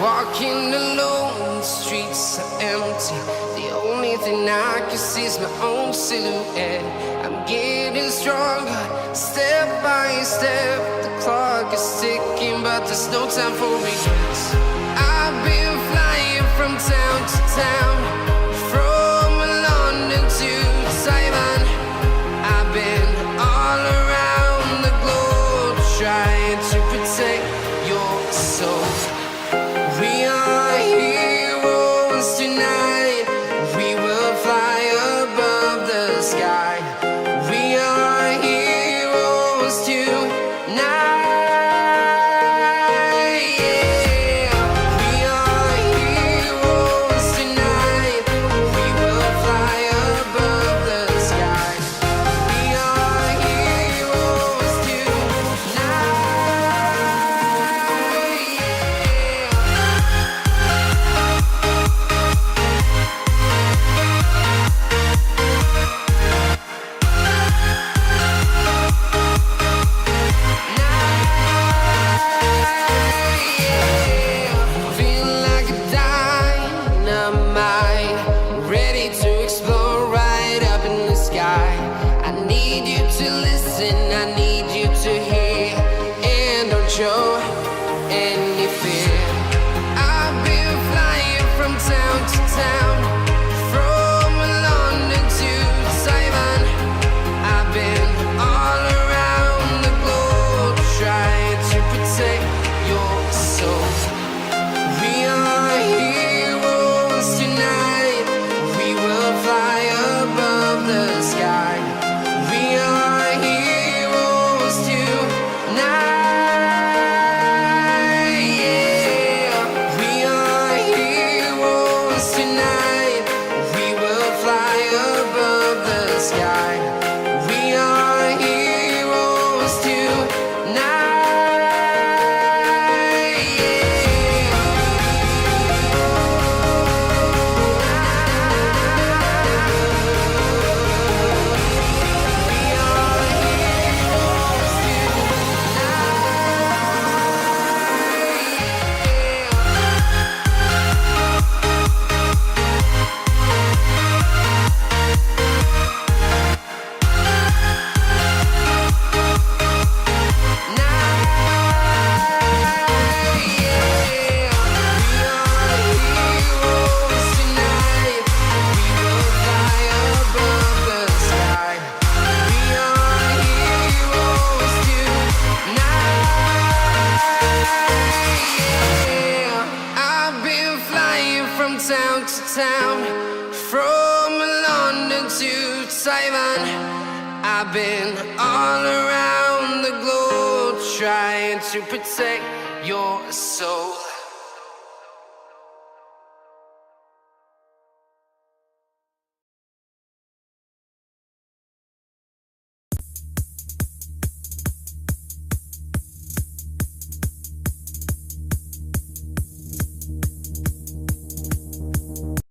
Walking alone, the streets are empty. The only thing I can see is my own silhouette. I'm getting stronger, step by step. The clock is ticking, but there's no time for regrets. I've been flying from town to town, from London to Taiwan. I've been all around the globe, trying to protect your soul. We are heroes tonight. We will fly above the sky. We are heroes tonight. Yeah. We are heroes tonight. We will fly above the sky. We are heroes tonight. Feeling like a dynamite, ready to explode right up in the sky. I need you to listen, I need you to hear, and don't show any fear. I've been flying from town to town, from London to Taiwan. I've been all around the globe, trying to protect your soul. We are heroes tonight. We will fly above the sky. We are heroes tonight. Yeah. We are heroes tonight. We will fly above the sky. We are heroes tonight. Town to town, from London to Taiwan. I've been all around the globe, trying to protect your soul.